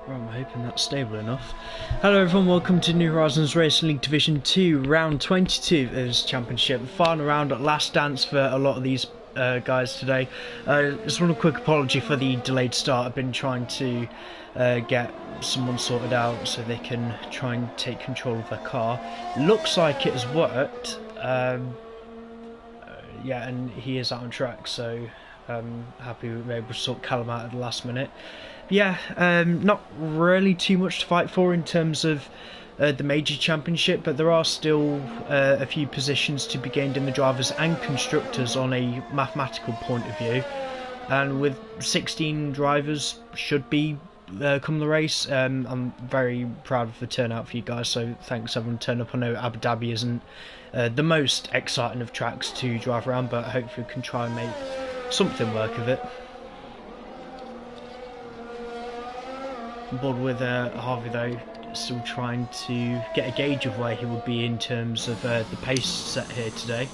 Right, I'm hoping that's stable enough. Hello everyone, welcome to New Horizons Racing League Division 2, round 22 of this championship. The final round at last dance for a lot of these guys today. Just want a quick apology for the delayed start. I've been trying to get someone sorted out so they can try and take control of their car. Looks like it has worked. Yeah, and he is out on track, so happy we were able to sort Callum out at the last minute. Yeah, not really too much to fight for in terms of the major championship, but there are still a few positions to be gained in the drivers and constructors on a mathematical point of view. And with 16 drivers should be come the race, I'm very proud of the turnout for you guys, so thanks everyone turn up. I know Abu Dhabi isn't the most exciting of tracks to drive around, but hopefully we can try and make something work of it. On board with Harvey though, still trying to get a gauge of where he would be in terms of the pace set here today.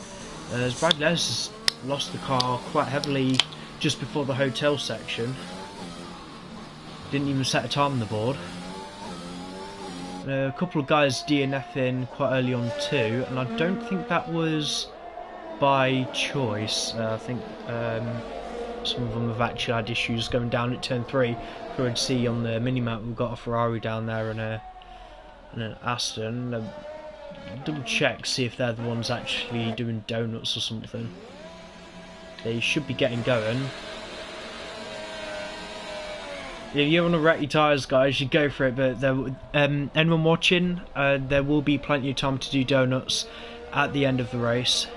As Brad Les has lost the car quite heavily just before the hotel section. Didn't even set a time on the board. A couple of guys DNFing quite early on too, and I don't think that was by choice. I think some of them have actually had issues going down at turn 3. You can see on the mini-map we've got a Ferrari down there and an Aston. Double check, see if they're the ones actually doing donuts or something. They should be getting going. If you want to wreck your tyres, guys, you go for it, but anyone watching, there will be plenty of time to do donuts at the end of the race.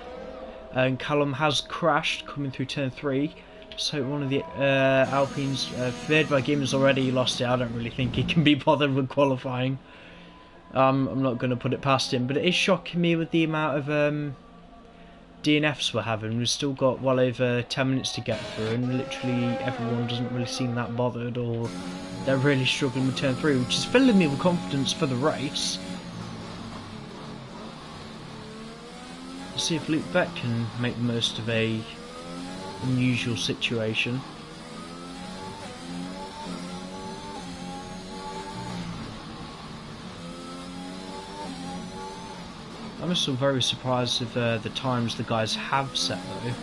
And Callum has crashed coming through turn 3. So one of the Alpines, feared by Gibbons already, lost it. I don't really think he can be bothered with qualifying. I'm not going to put it past him, but it is shocking me with the amount of DNFs we're having. We've still got well over 10 minutes to get through, and literally everyone doesn't really seem that bothered, or they're really struggling with turn 3, which is filling me with confidence for the race. Let's see if Luke Beck can make the most of a unusual situation. I'm still very surprised with the times the guys have set though.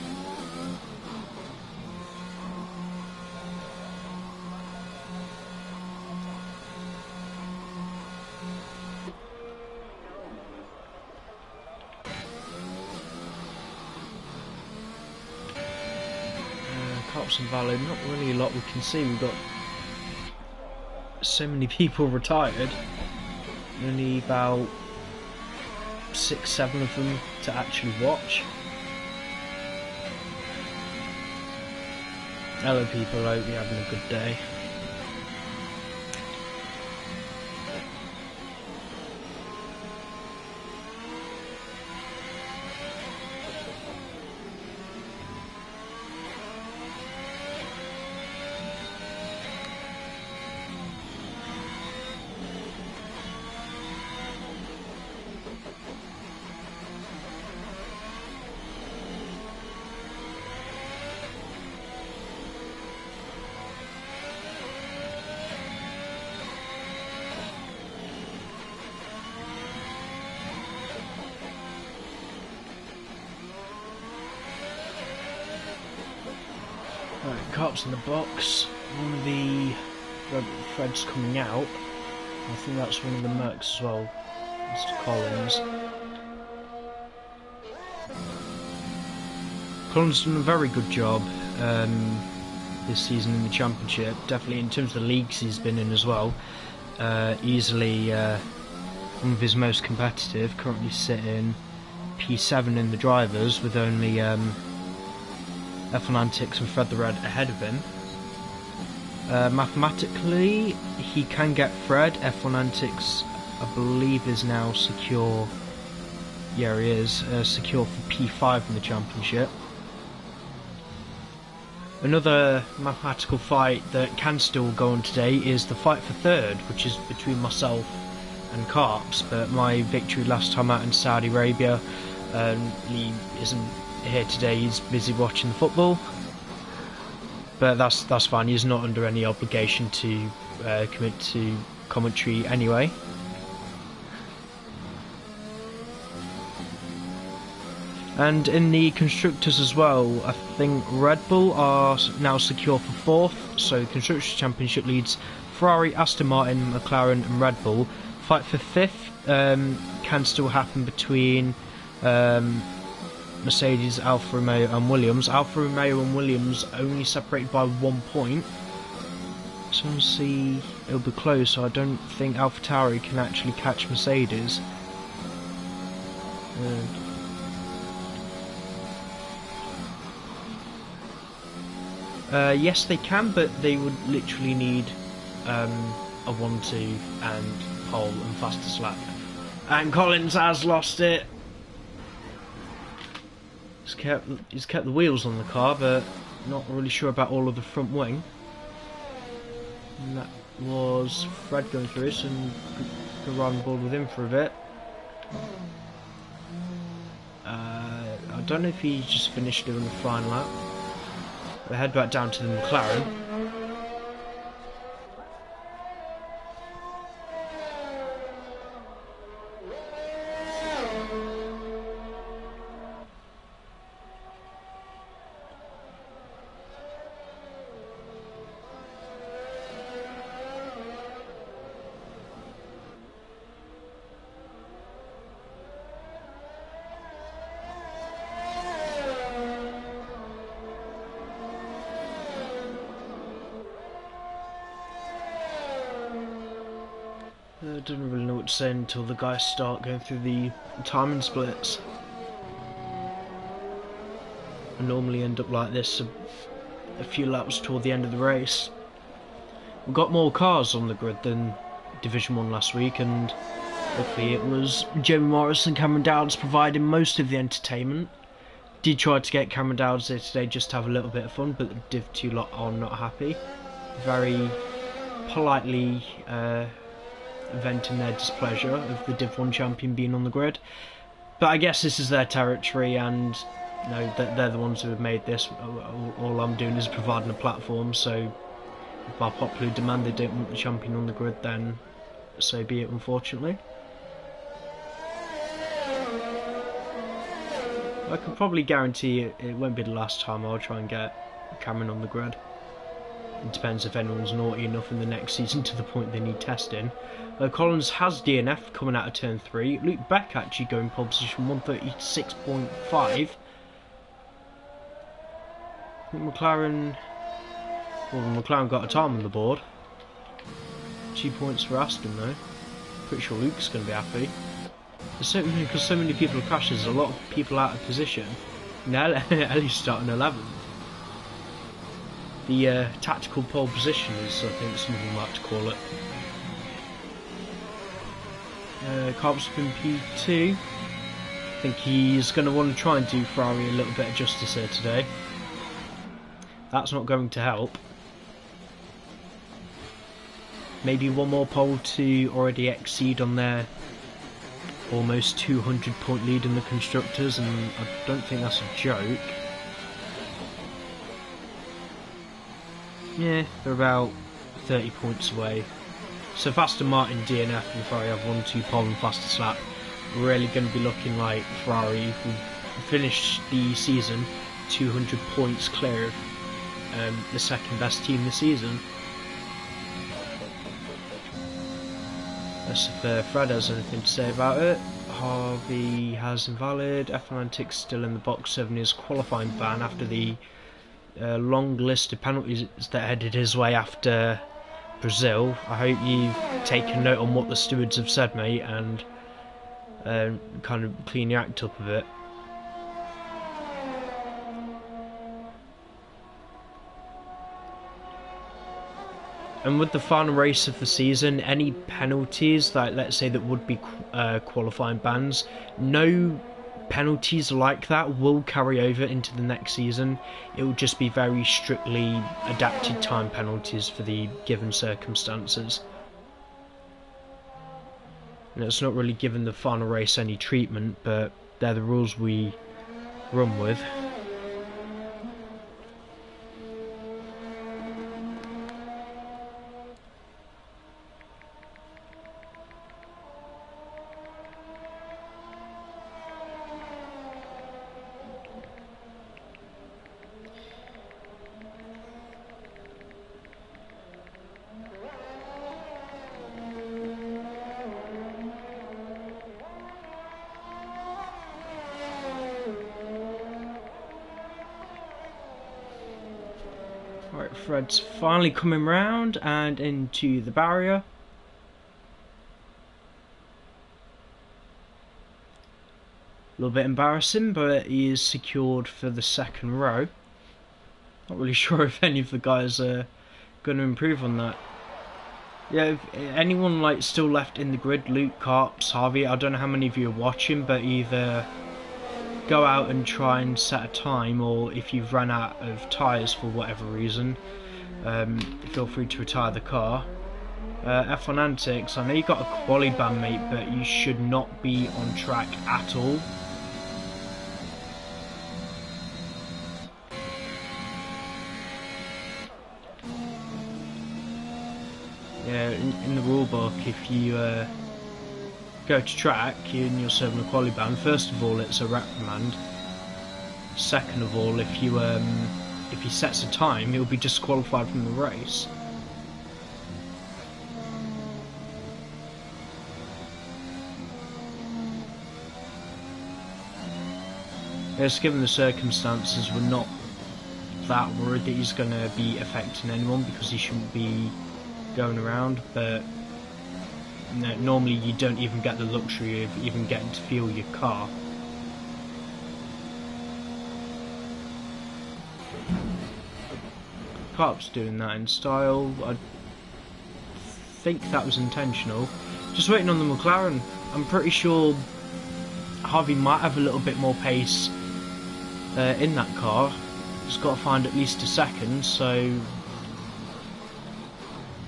And Valley, not really a lot we can see. We've got so many people retired, only about 6-7 of them to actually watch. Hello people, I hope you're having a good day. Right, cops in the box. One of the Fred's coming out. I think that's one of the Mercs as well, Mr. Collins. Collins done a very good job this season in the championship. Definitely in terms of the leagues he's been in as well. Easily one of his most competitive. Currently sitting P7 in the drivers with only F1 Antics and Fred the Red ahead of him. Mathematically, he can get Fred. F1 Antics, I believe, is now secure. Yeah, he is secure for P5 in the championship. Another mathematical fight that can still go on today is the fight for third, which is between myself and Carps. But my victory last time out in Saudi Arabia, he isn't here today. He's busy watching the football. but that's fine. He's not under any obligation to commit to commentary anyway. And in the constructors as well, I think Red Bull are now secure for 4th, so Constructors Championship leads Ferrari, Aston Martin, McLaren and Red Bull. Fight for 5th can still happen between Mercedes, Alfa Romeo and Williams. Alfa Romeo and Williams only separated by 1 point, so we'll see, it'll be close, so I don't think AlphaTauri can actually catch Mercedes. Yes they can, but they would literally need a 1-2 and pole and fastest lap. And Collins has lost it. He's kept the wheels on the car, but not really sure about all of the front wing. And that was Fred going through this and riding the board with him for a bit. I don't know if he just finished doing the final lap. We'll head back down to the McLaren. I don't really know what to say until the guys start going through the timing splits. I normally end up like this a few laps toward the end of the race. We've got more cars on the grid than Division 1 last week, and luckily it was Jamie Morris and Cameron Dowds providing most of the entertainment. Did try to get Cameron Dowds there today just to have a little bit of fun, but the Div 2 lot are not happy. Very politely venting their displeasure of the Div 1 champion being on the grid. But I guess this is their territory, and you know, they're the ones who have made this. All I'm doing is providing a platform, so if by popular demand they don't want the champion on the grid, then so be it, unfortunately. I can probably guarantee it won't be the last time I'll try and get Cameron on the grid. It depends if anyone's naughty enough in the next season to the point they need testing. Collins has DNF coming out of turn 3. Luke Beck actually going pole position 136.5. I think McLaren got a time on the board. 2 points for Aston though. Pretty sure Luke's going to be happy. Because so many people have crashed, there's a lot of people out of position. Now Ellie's starting 11th. The tactical pole position is, I think, some of them like to call it. Carb's been P2. I think he's going to want to try and do Ferrari a little bit of justice here today. That's not going to help. Maybe one more pole to already exceed on their almost 200 point lead in the constructors, and I don't think that's a joke. Yeah, they're about 30 points away. So if Aston Martin, DNF and Ferrari have 1-2 pole and fastest lap, we're really going to be looking like Ferrari will finish the season 200 points clear of the second best team this season. Let's see if Fred has anything to say about it. Harvey has invalid. F96 still in the box serving his qualifying ban after the long list of penalties that headed his way after Brazil. I hope you've taken note on what the stewards have said, mate, and kind of clean your act up a bit. And with the final race of the season, any penalties, like let's say that would be qualifying bans, no penalties like that will carry over into the next season. It will just be very strictly adapted time penalties for the given circumstances. And it's not really giving the final race any treatment, but they're the rules we run with. Fred's finally coming round and into the barrier. A little bit embarrassing, but he is secured for the second row. Not really sure if any of the guys are going to improve on that. Yeah, if anyone like still left in the grid, Luke, Carps, Harvey, I don't know how many of you are watching, but either go out and try and set a time, or if you've run out of tyres for whatever reason, feel free to retire the car. F1 Antics, I know you got a quali ban, mate, but you should not be on track at all. Yeah, in the rule book, if you go to track and you're serving a quali ban, first of all it's a reprimand. Second of all, if he sets a time, he'll be disqualified from the race. Yes, given the circumstances, we're not that worried that he's going to be affecting anyone because he shouldn't be going around, but no, normally you don't even get the luxury of even getting to feel your car. Carp's doing that in style. I think that was intentional. Just waiting on the McLaren. I'm pretty sure Harvey might have a little bit more pace in that car. Just got to find at least a second, so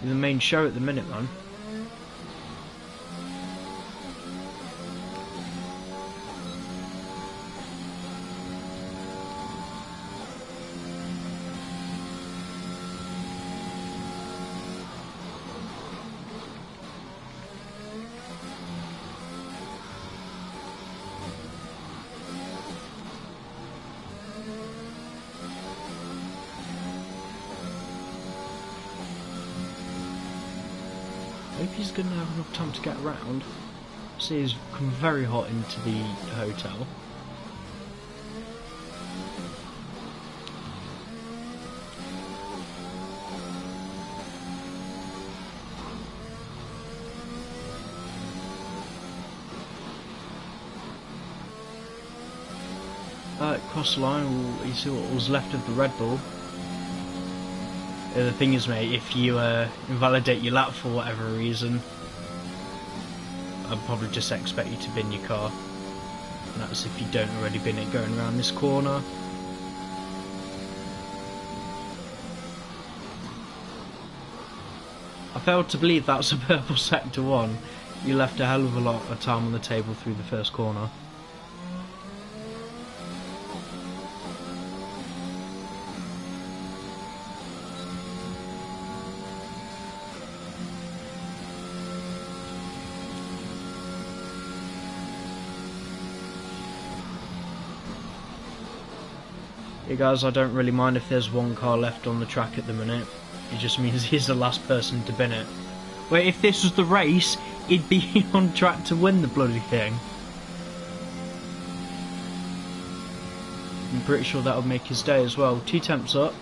the main show at the minute, man. I hope he's going to have enough time to get around. See, he's come very hot into the hotel. Cross the line, you see what was left of the Red Bull. The thing is, mate, if you invalidate your lap for whatever reason, I'd probably just expect you to bin your car. And that's if you don't already bin it going around this corner. I fail to believe that's a purple sector 1. You left a hell of a lot of time on the table through the first corner. Hey guys, I don't really mind if there's one car left on the track at the minute. It just means he's the last person to bin it. Wait, if this was the race, he'd be on track to win the bloody thing. I'm pretty sure that would make his day as well. 2 temps up.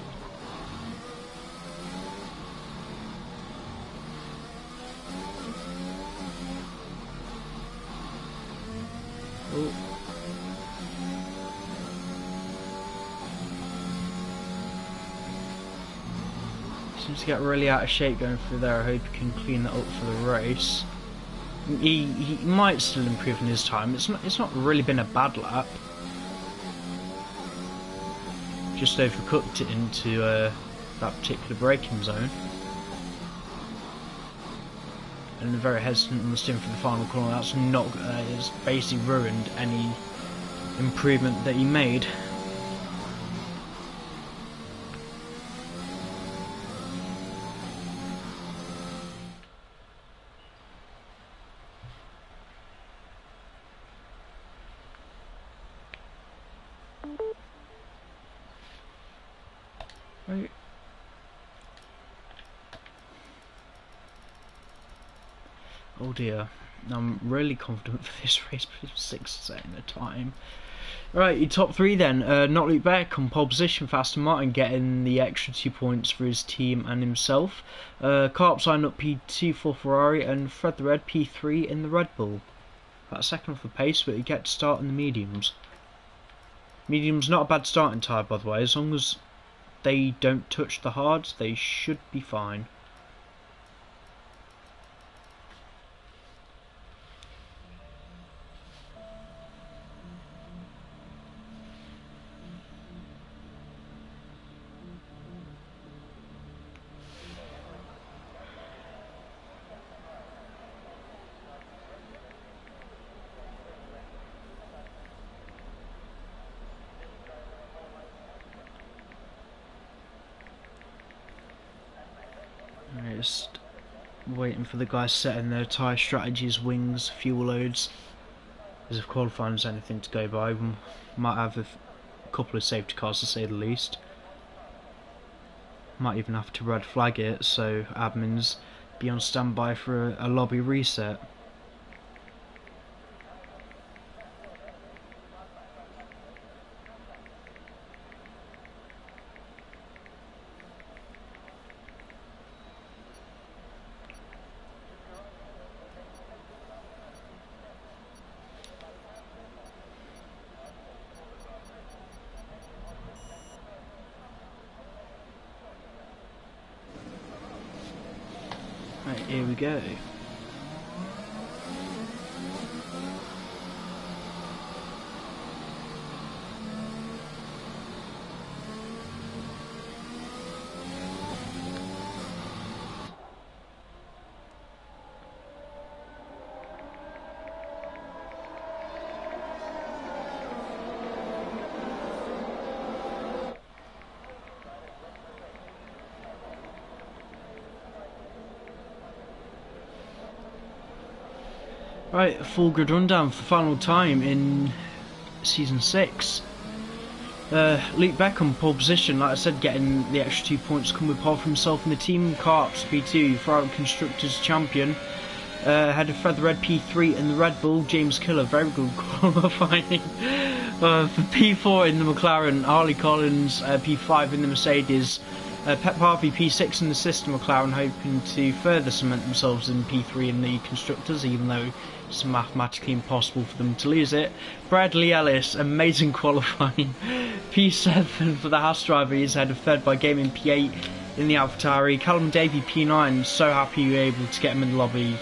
Oh. Seems to get really out of shape going through there. I hope he can clean that up for the race. He might still improve in his time. It's not really been a bad lap. Just overcooked it into that particular braking zone. And very hesitant on the steering for the final corner. That's not. It's basically ruined any improvement that he made. Right. Oh dear, I'm really confident for this race, but it's 6 setting a time. Right, your top three then. Not Luke Beck on pole position for Aston Martin, getting the extra 2 points for his team and himself. Carp signed up P2 for Ferrari, and Fred the Red P3 in the Red Bull. That's second off the pace, but he gets to start in the mediums. Medium's not a bad starting tyre, by the way. As long as they don't touch the hards, they should be fine. Just waiting for the guys setting their tyre strategies, wings, fuel loads. As if qualifying is anything to go by, we might have a couple of safety cars to say the least. Might even have to red flag it, so admins be on standby for a lobby reset. Right, here we go. Right, full grid rundown for the final time in Season 6. Luke Beckham, pole position, like I said, getting the extra 2 points, come with pole for himself and the team. Carps, P2, Ferrari Constructors Champion. Had a Fred the Red P3 in the Red Bull. James Killer, very good qualifying. For P4 in the McLaren. Harley Collins, P5 in the Mercedes. Pep Harvey P6 in the Sister McLaren, hoping to further cement themselves in P3 in the Constructors, even though it's mathematically impossible for them to lose it. Bradley Ellis, amazing qualifying. P7 for the Haas driver, he's ahead of third by gaming. P8 in the AlphaTauri. Callum Davey P9, so happy you were able to get him in the lobby,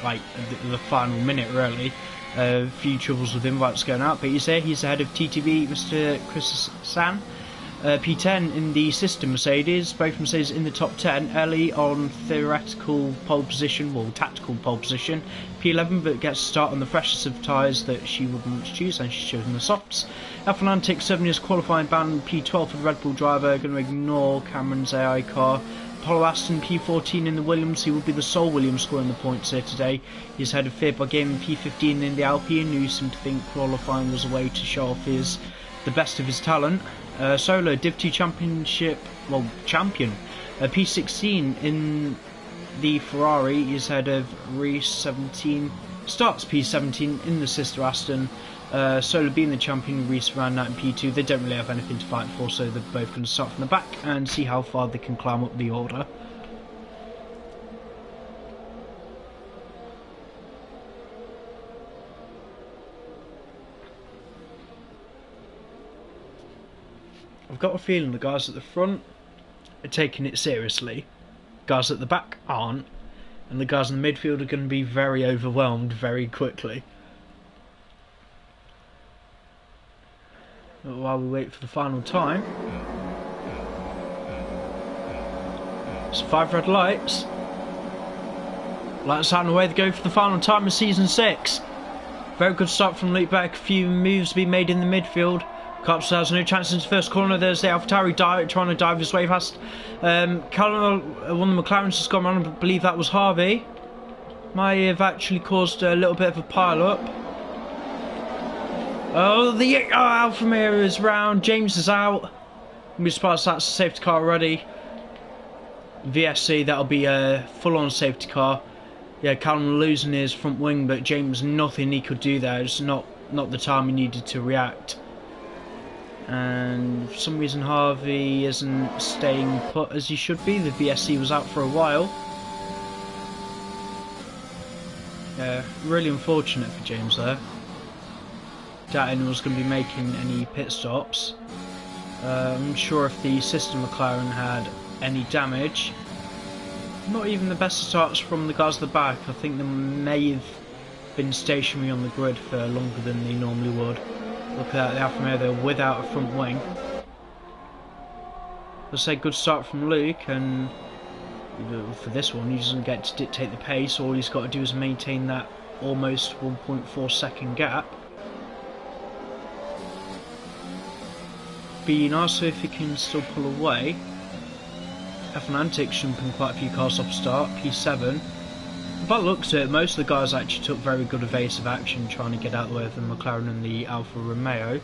like the final minute really. A few troubles with invites going out, but he's there, he's ahead of TTV, Mr. Chris San. P10 in the Sister Mercedes, both Mercedes in the top 10. Ellie on theoretical pole position, well tactical pole position. P11 but gets a start on the freshest of tyres that she would want to choose, and she's chosen the softs. F1 7 years qualifying ban, P12 for the Red Bull driver, going to ignore Cameron's AI car. Apollo Aston P14 in the Williams, he will be the sole Williams scoring the points here today. He's ahead of third by gaming. P15 in the Alpine, who seemed to think qualifying was a way to show off the best of his talent. Solo Div 2 Championship, well, champion. P16 in the Ferrari is ahead of Reese 17. Starts P17 in the Sister Aston. Solo being the champion, Reese around that in P2. They don't really have anything to fight for, so they're both going to start from the back and see how far they can climb up the order. I've got a feeling the guys at the front are taking it seriously, guys at the back aren't, and the guys in the midfield are going to be very overwhelmed very quickly. But while we wait for the final time, it's 5 red lights. Lights out and away they go for the final time of Season 6. Very good start from Luke Beck, a few moves to be made in the midfield. Carps has no chance into first corner. There's the AlphaTauri trying to dive his way past. Callum, one of the McLaren's just gone around, I believe that was Harvey. Might have actually caused a little bit of a pile up. Oh, the Alfa Romeo is round. James is out. I'm surprised that's a safety car already. VSC, that'll be a full-on safety car. Yeah, Callum losing his front wing, but James, nothing he could do there. It's not not the time he needed to react. And for some reason Harvey isn't staying put as he should be. The VSC was out for a while. Yeah, really unfortunate for James there. Doubting was going to be making any pit stops. I'm not sure if the sister McLaren had any damage. Not even the best starts from the guys at the back. I think they may have been stationary on the grid for longer than they normally would. Look at that, the Alfa Romeo there without a front wing. Let's say good start from Luke, and for this one he doesn't get to dictate the pace. All he's got to do is maintain that almost 1.4 second gap. Be nice if he can still pull away. F1 Antics jumping quite a few cars off start, P7. By the looks of it, most of the guys actually took very good evasive action trying to get out of the way of the McLaren and the Alfa Romeo.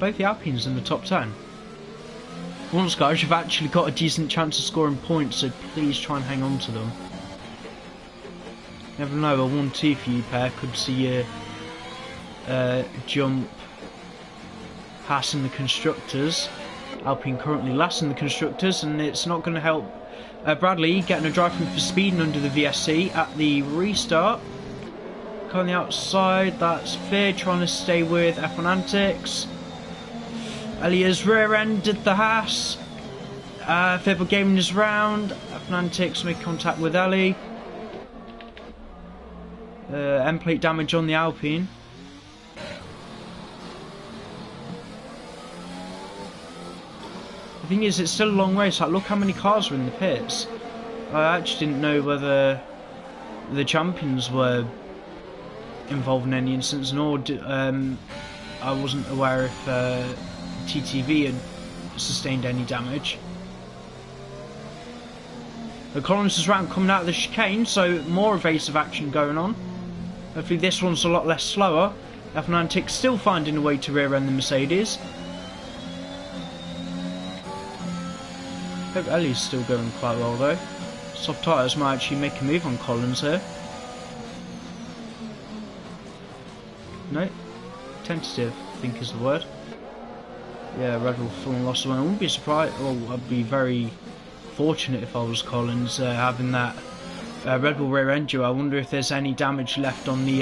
Both the Alpines in the top 10. Once guys, you've actually got a decent chance of scoring points, so please try and hang on to them. Never know, a 1-2 for you pair could see you jump passing the constructors. Alpine currently last in the constructors, and it's not going to help Bradley getting a drive through for speeding under the VSC at the restart. On the outside, that's Fear trying to stay with F1 Antics. Elia's rear-ended the Haas. Fibble gaming his round. F1 Antics make contact with Ellie. End plate damage on the Alpine. The thing is, it's still a long race. Like, look how many cars are in the pits. I actually didn't know whether the champions were involved in any instance, nor I wasn't aware if TTV had sustained any damage. The Collins is round coming out of the chicane, so more evasive action going on. Hopefully this one's a lot less slower. F1 Antics still finding a way to rear-end the Mercedes. Hope Ellie's still going quite well though. Soft tyres might actually make a move on Collins here. No, tentative I think is the word. Yeah, Red Bull full and lost one. I wouldn't be surprised, well, I'd be very fortunate if I was Collins having that Red Bull rear end duo. I wonder if there's any damage left on the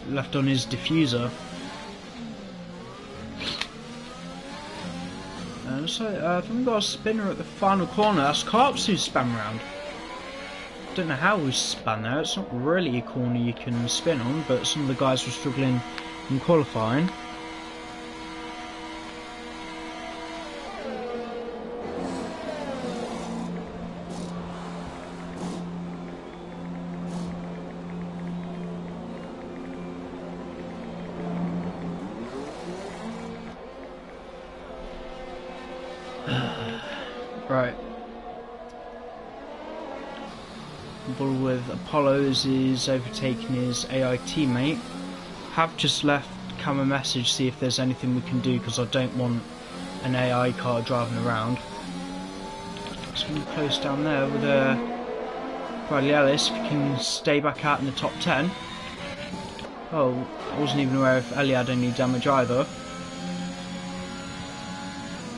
left on his diffuser. So I think we've got a spinner at the final corner. That's Carps who spun round. Don't know how we span there. It's not really a corner you can spin on, but some of the guys were struggling in qualifying. Right. Bull with Apollos is overtaking his AI teammate. Have just left Cam a message, see if there's anything we can do, because I don't want an AI car driving around. It's going to be close down there with Bradley Ellis. If he can stay back out in the top 10. Oh, I wasn't even aware if Ellie had any damage either.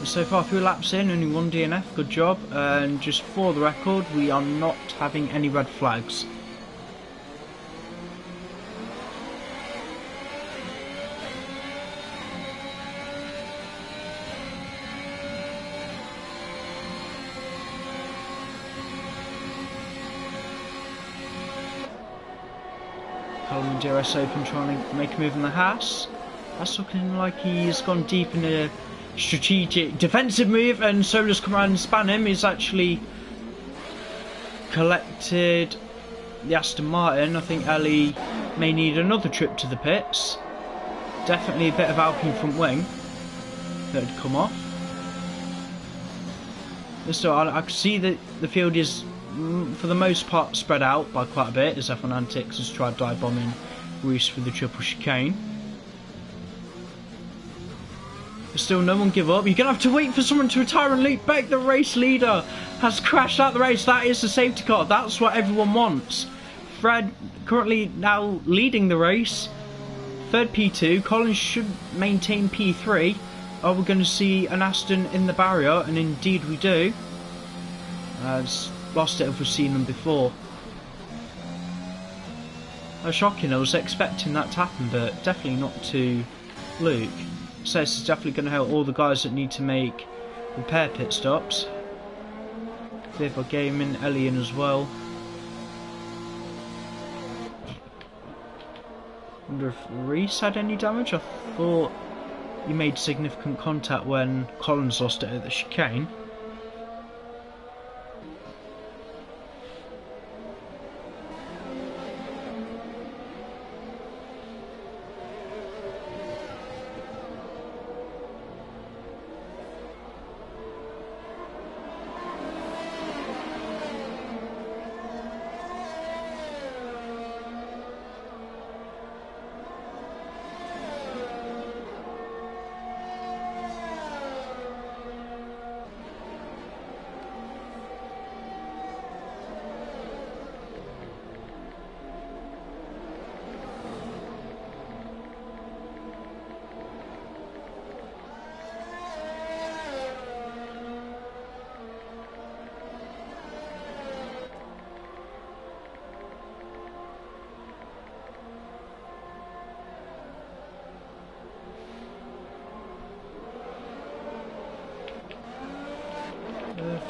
So far 3 laps in, only 1 DNF, good job, and just for the record, we are not having any red flags. Callum DRS Open trying to make a move on the Haas. That's looking like he's gone deep in a strategic defensive move, and Solar's come around and span him. He's actually collected the Aston Martin. I think Ellie may need another trip to the pits. Definitely a bit of Alpine front wing that had come off. So I can see that the field is for the most part spread out by quite a bit, as F1 Antics has tried dive bombing Reese with the triple chicane. Still no one give up. You're going to have to wait for someone to retire and leap back. The race leader has crashed out the race. That is the safety car. That's what everyone wants. Fred currently now leading the race. Third P2. Collins should maintain P3. Are we going to see an Aston in the barrier? And indeed we do. I've lost it if we've seen them before. That's shocking. I was expecting that to happen, but definitely not to Luke. So this is definitely going to help all the guys that need to make repair pit stops. They've got Gaming, Ellie in as well. Wonder if Reese had any damage. I thought he made significant contact when Collins lost it at the chicane.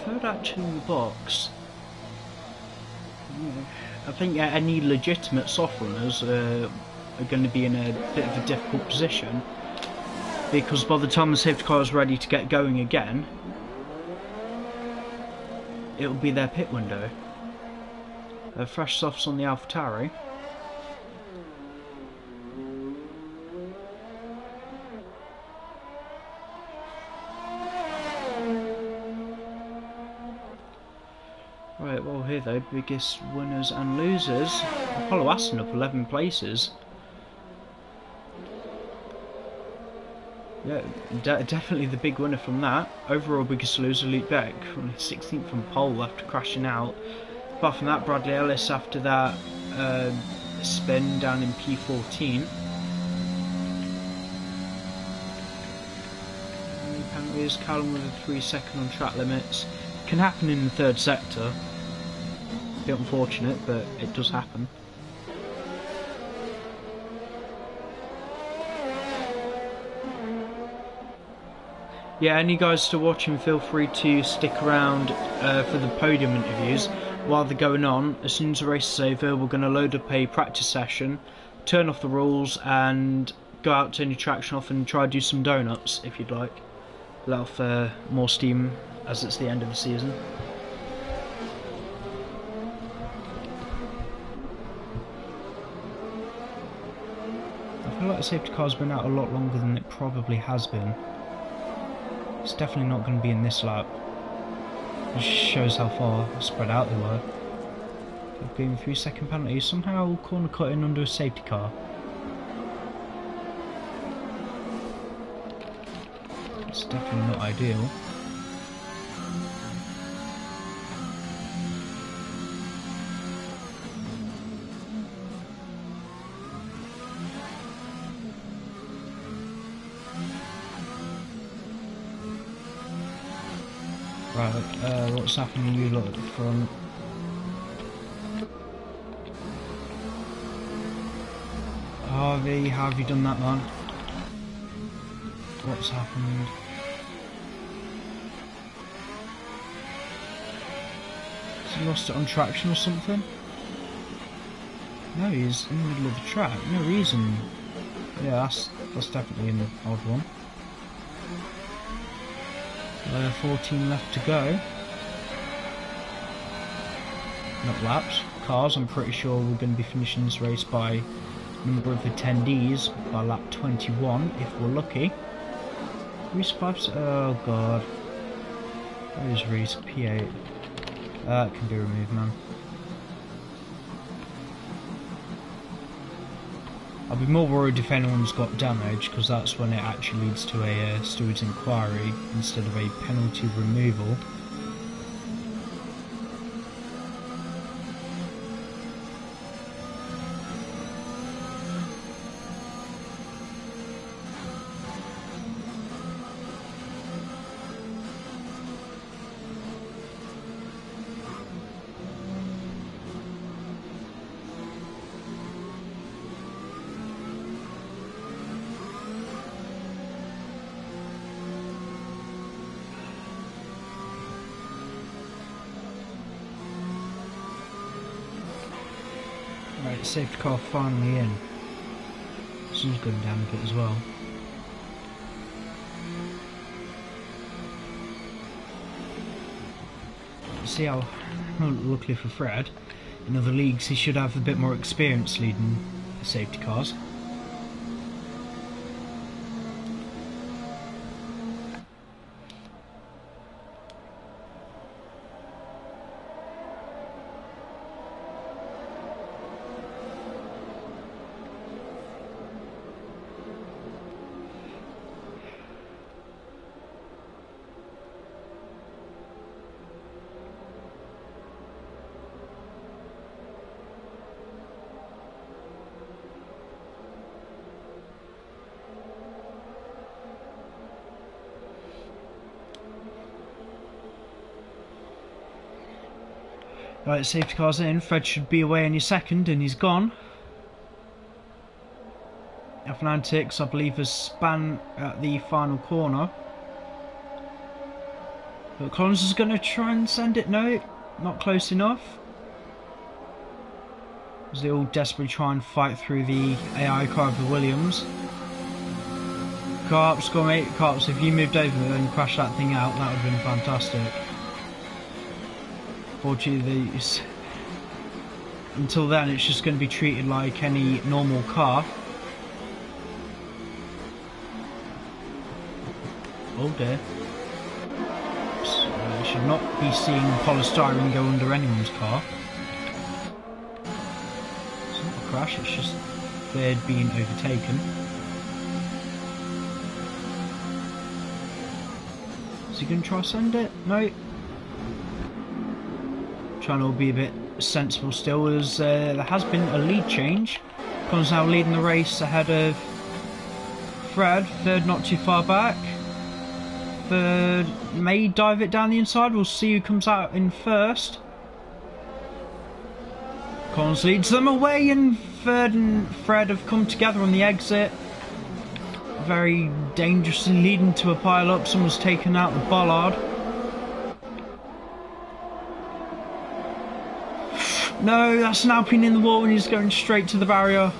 Third actually in the box. I think any legitimate soft runners are going to be in a bit of a difficult position, because by the time the safety car is ready to get going again, it'll be their pit window. Fresh softs on the AlphaTauri. Right, well here though, biggest winners and losers. Apollo Aston up 11 places. Yeah, definitely the big winner from that. Overall biggest loser, Luke Beck, only 16th from pole after crashing out. Apart from that, Bradley Ellis after that spin down in P14. Penalties, Callum with a 3-second on track limits. Can happen in the third sector. A bit unfortunate, but it does happen. Yeah, any guys still watching, feel free to stick around for the podium interviews while they're going on. As soon as the race is over, we're going to load up a practice session, turn off the rules, and go out, turn your traction off, and try to do some donuts if you'd like. Let off more steam as it's the end of the season. I feel like the safety car's been out a lot longer than it probably has been. It's definitely not going to be in this lap. It shows how far spread out they were. They've given 3-second penalty. Somehow corner cutting under a safety car. It's definitely not ideal. Right, what's happening? You look at the front. Harvey, how have you done that, man? What's happened? Has he lost it on traction or something? No, he's in the middle of the track. No reason. Yeah, that's definitely an odd one. 14 left to go. Not laps. Cars, I'm pretty sure we're going to be finishing this race by number of attendees by lap 21 if we're lucky. Reese 5. Oh god. Where is Reese? P8. That can be removed, man. I'll be more worried if anyone's got damage, because that's when it actually leads to a steward's inquiry instead of a penalty removal. Right, safety car finally in. Sun's going down a bit as well. See how, luckily for Fred, in other leagues he should have a bit more experience leading safety cars. Right, safety car's in. Fred should be away any second, and he's gone. Atlantics, I believe, has span at the final corner. But Collins is going to try and send it. No, not close enough. As they all desperately try and fight through the AI car of the Williams. Carps, go mate. Carps, if you moved over and crashed that thing out, that would have been fantastic. Fortunately, until then it's just going to be treated like any normal car. Oh dear. So, should not be seeing polystyrene go under anyone's car. It's not a crash, it's just they're being overtaken. Is he going to try to send it? No. Trying to be a bit sensible still, as there has been a lead change. Connor's now leading the race ahead of Fred. Third not too far back. Third may dive it down the inside. We'll see who comes out in first. Collins leads them away, and Third and Fred have come together on the exit. Very dangerously leading to a pile up. Someone's taken out the bollard. No, that's an Alpine in the wall and he's going straight to the barrier.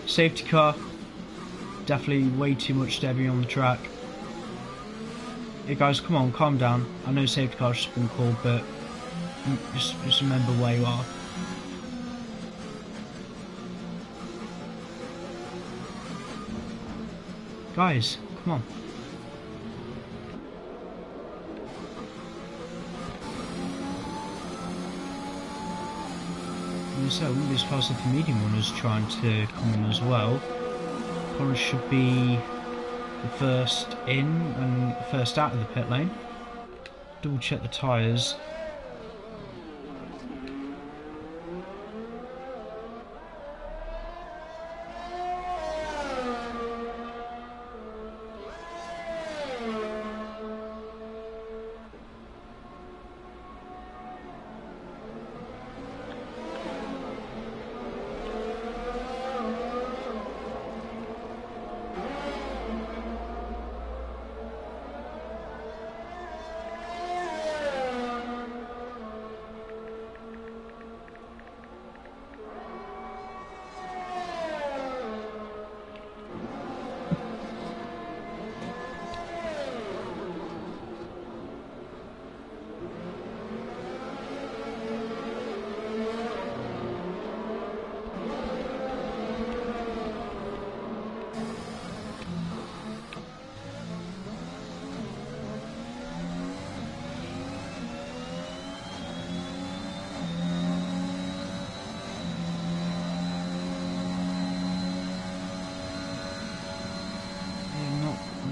Safety car. Definitely way too much debris on the track. Hey guys, come on, calm down. I know safety car's just been called, but just remember where you are. Guys, come on. So this past the medium one is trying to come in as well. Collins should be the first in and first out of the pit lane. Double check the tyres.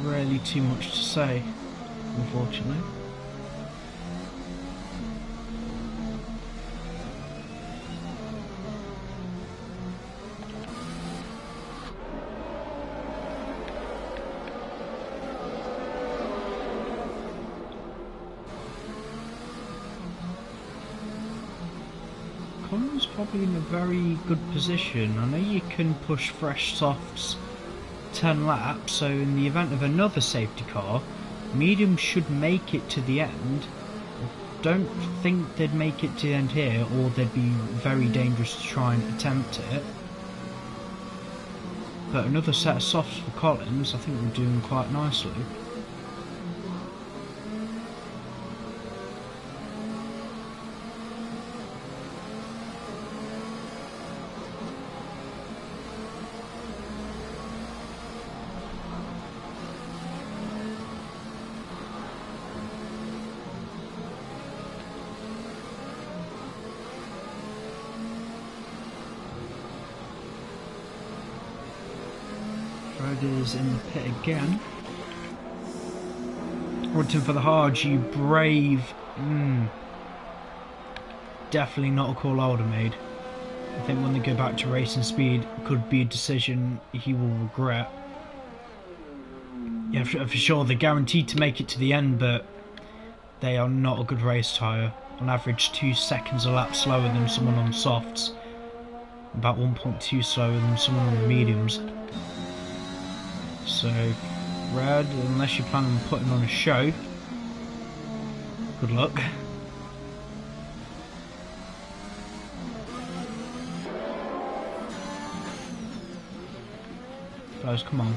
really too much to say, unfortunately. Colin's probably in a very good position. I know you can push fresh softs 10 laps, so in the event of another safety car, mediums should make it to the end. I don't think they'd make it to the end here, or they'd be very dangerous to try and attempt it. But another set of softs for Collins, I think we're doing quite nicely. Fred is in the pit again. Wanting for the hard, you brave. Definitely not a call I would have made. I think when they go back to racing speed, it could be a decision he will regret. Yeah, for sure, they're guaranteed to make it to the end, but they are not a good race tyre. On average, 2 seconds a lap slower than someone on softs. About 1.2 slower than someone on the mediums. So, Red, unless you plan on putting on a show, good luck. Guys, come on.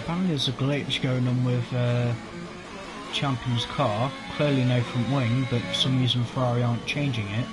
Apparently there's a glitch going on with Champion's car. Clearly no front wing, but for some reason Ferrari aren't changing it.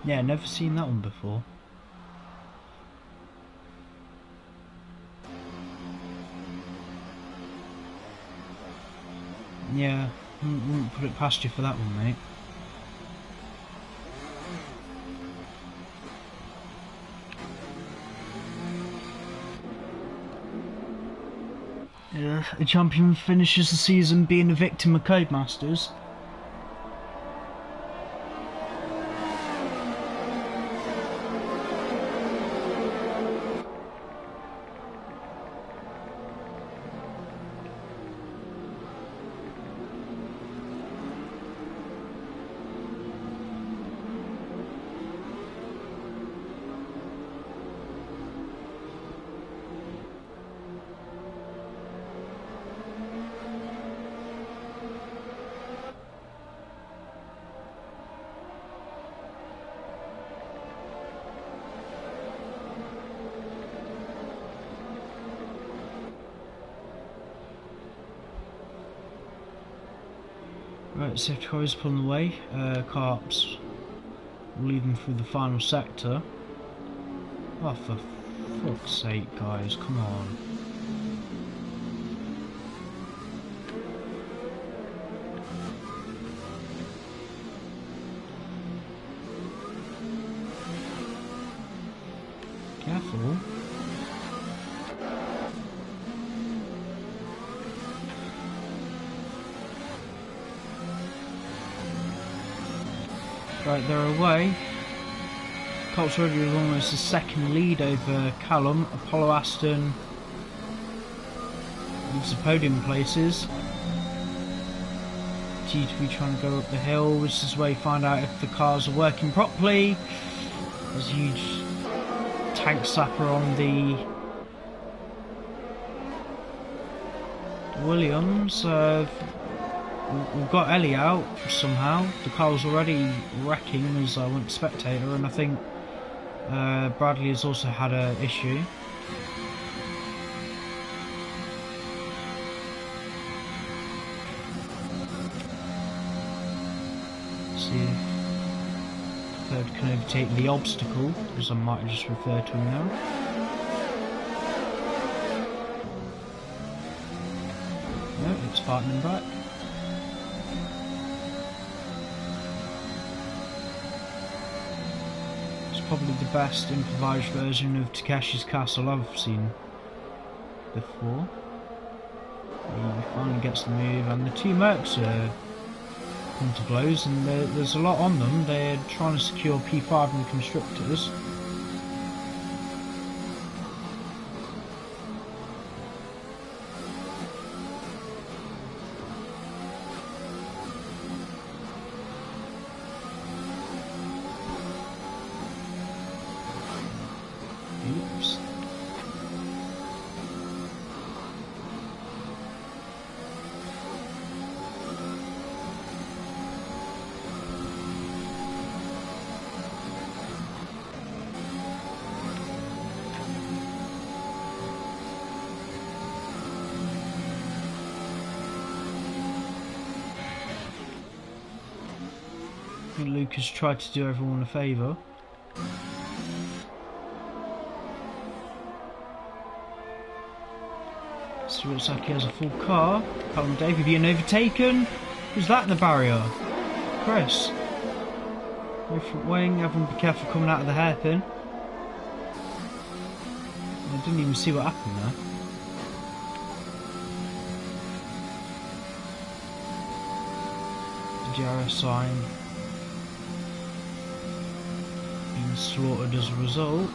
Yeah, never seen that one before. Yeah, wouldn't put it past you for that one, mate. Yeah, a champion finishes the season being a victim of Codemasters. Right, safety car is pulling away. Carps will lead them through the final sector. Oh, for fuck's sake, guys, come on. Careful. Right, they're away. Colts already with almost a second lead over Callum. Apollo Aston leaves the podium places. G2 trying to go up the hill, which is where you find out if the cars are working properly. There's a huge tank slapper on the Williams. We've got Ellie out somehow. The car was already wrecking as I went spectator, and I think Bradley has also had an issue. See if Third can overtake the obstacle, as I might have just referred to him now. No, it's fighting him back. Probably the best improvised version of Takeshi's Castle I've seen before. He finally gets the move, and the two Mercs are come to blows, and there's a lot on them. They're trying to secure P5 and constructors. Oops. I think Lucas tried to do everyone a favour. So it looks like he has a full car. Callum Davey being overtaken. Who's that in the barrier? Chris. Away from wing, everyone be careful coming out of the hairpin. I didn't even see what happened there. The GRS sign being slaughtered as a result.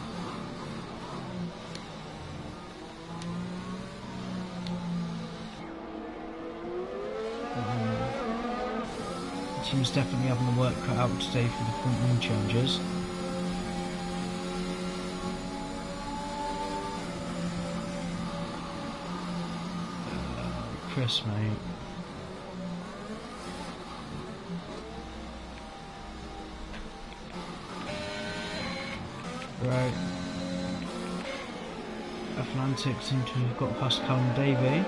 The team's definitely having the work cut out today for the front wing changes. Chris, mate. Right. Atlantic seem to have got past Callum Davey.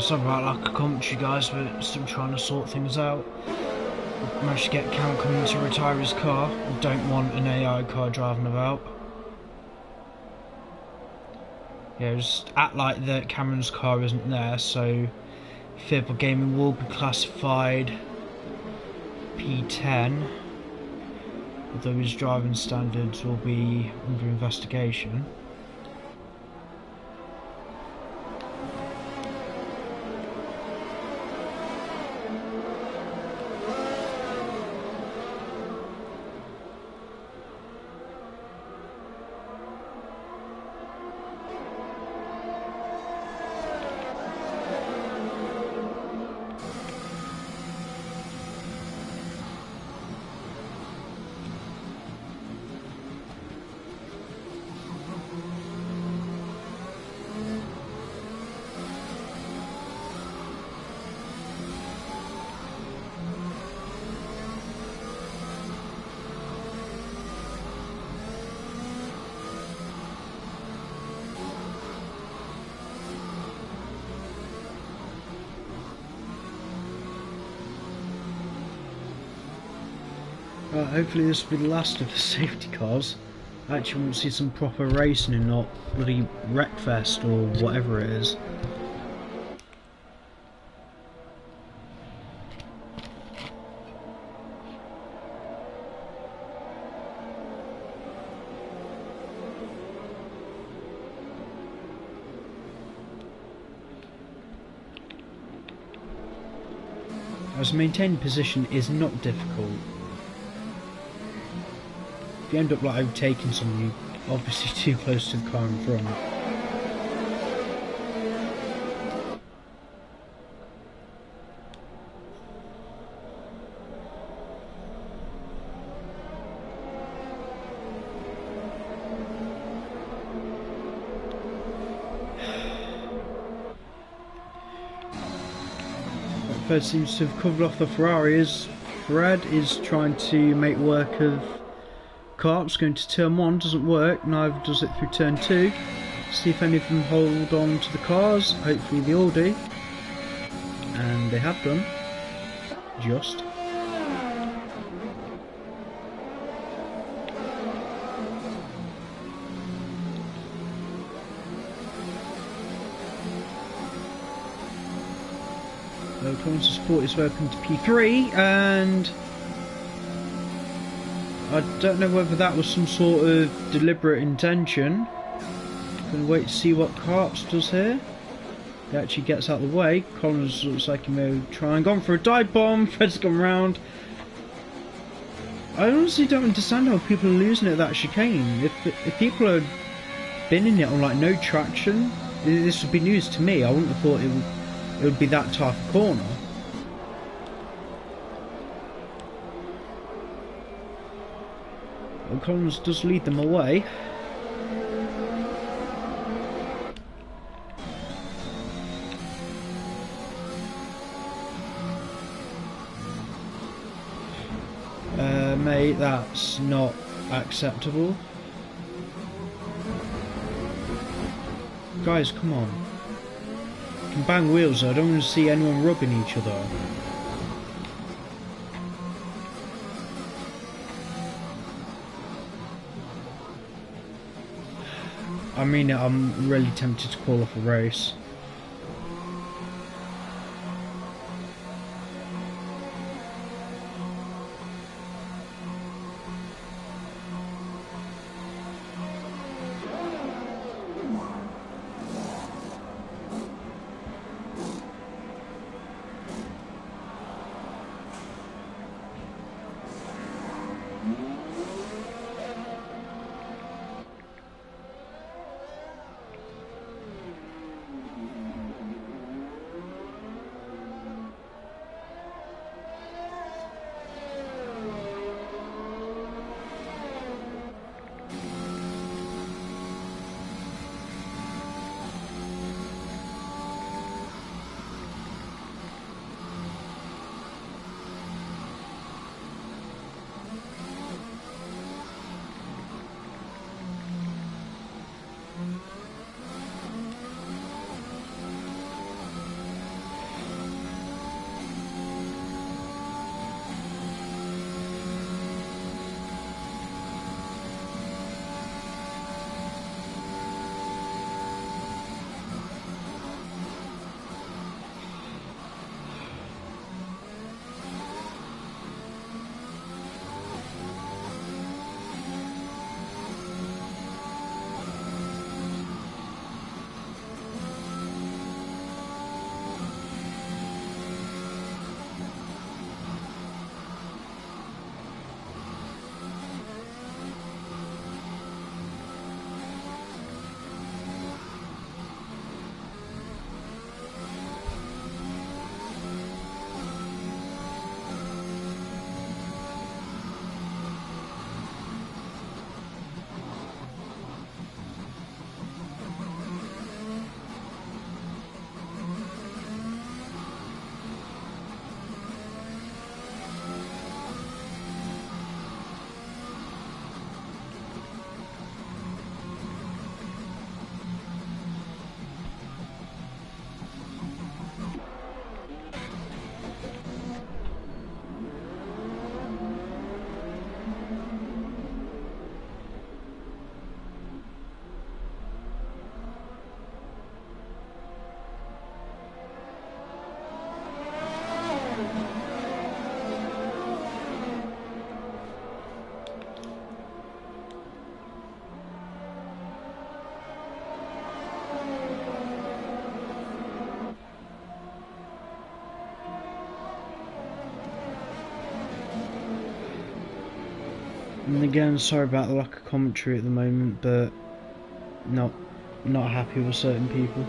Sorry about lack of commentary, guys, but still trying to sort things out. Managed to get Cam coming to retire his car. Don't want an AI car driving about. Yeah, just act like that Cameron's car isn't there, so Fibble Gaming will be classified P10, although his driving standards will be under investigation. Hopefully this will be the last of the safety cars. I actually want to see some proper racing and not bloody Wreckfest or whatever it is. As maintaining position is not difficult. If you end up like overtaking someone, you're obviously too close to the car in front. Fred seems to have covered off the Ferrari as Fred is trying to make work of Carps. Going to turn 1 doesn't work, neither does it through turn 2. See if any of them hold on to the cars. Hopefully they all do, and they have done. Just. Comes to support his way up into P3, and I don't know whether that was some sort of deliberate intention. Gonna wait to see what Carps does here. He actually gets out of the way. Collins looks like he may try and gone for a dive bomb. Fred's gone round. I honestly don't understand how people are losing it at that chicane. If people had been in it on like no traction, this would be news to me. I wouldn't have thought it would be that tough a corner. Well, Collins does lead them away. Mate, that's not acceptable. Guys, come on. You can bang wheels, I don't want to see anyone rubbing each other. I mean, I'm really tempted to call off a race. And again, sorry about the lack of commentary at the moment, but not happy with certain people.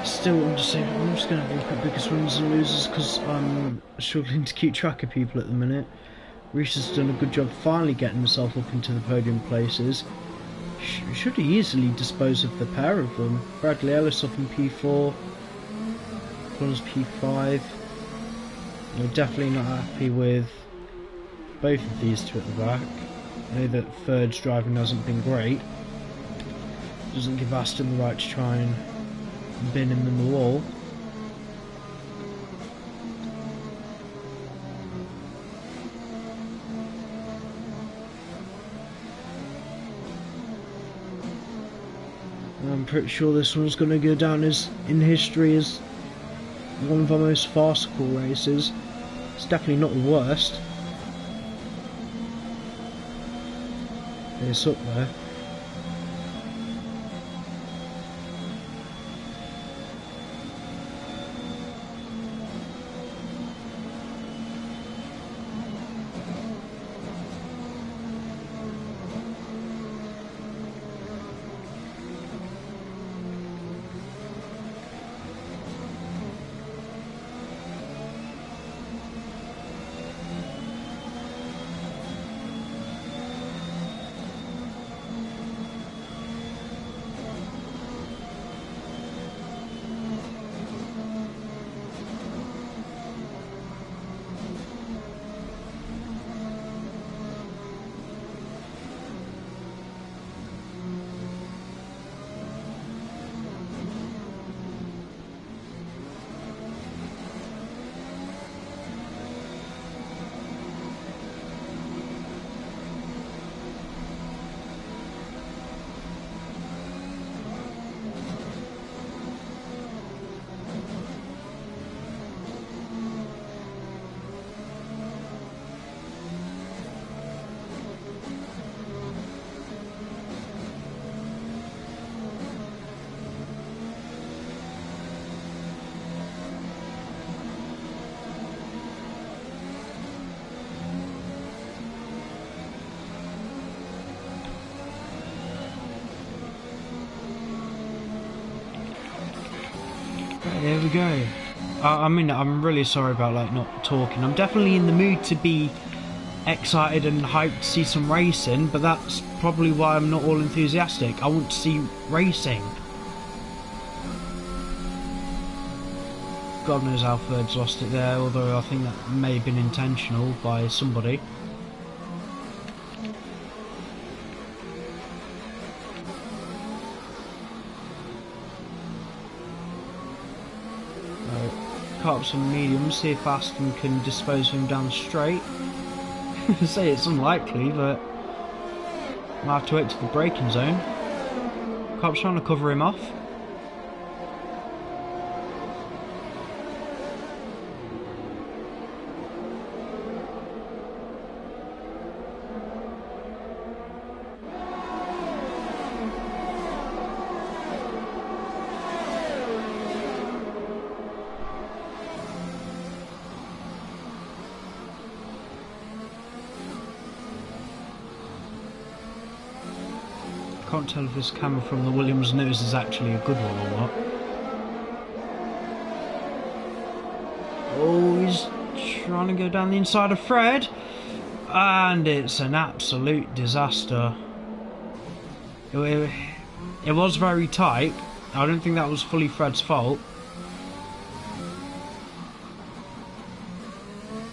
Still, I'm just going to have a look at biggest winners and losers because I'm struggling to keep track of people at the minute. Reese has done a good job finally getting himself up into the podium places. Should have easily disposed of the pair of them. Bradley Ellis up in P4, Connors P5. We're definitely not happy with both of these two at the back. I know that third's driving hasn't been great. Doesn't give Aston the right to try and bin him in the wall. I'm pretty sure this one's going to go down as in history as one of our most farcical races. It's definitely not the worst. It's up there. There we go. I mean, I'm really sorry about like not talking. I'm definitely in the mood to be excited and hyped to see some racing, but that's probably why I'm not all enthusiastic. I want to see racing. God knows how Third's lost it there, although I think that may have been intentional by somebody. Cut up some mediums, see if Aston can dispose of him down straight. I say it's unlikely, but I'll have to wait to the braking zone. Cop's trying to cover him off. can't tell if this camera from the Williams nose is actually a good one or what. Oh, he's trying to go down the inside of Fred, and it's an absolute disaster. It was very tight. I don't think that was fully Fred's fault.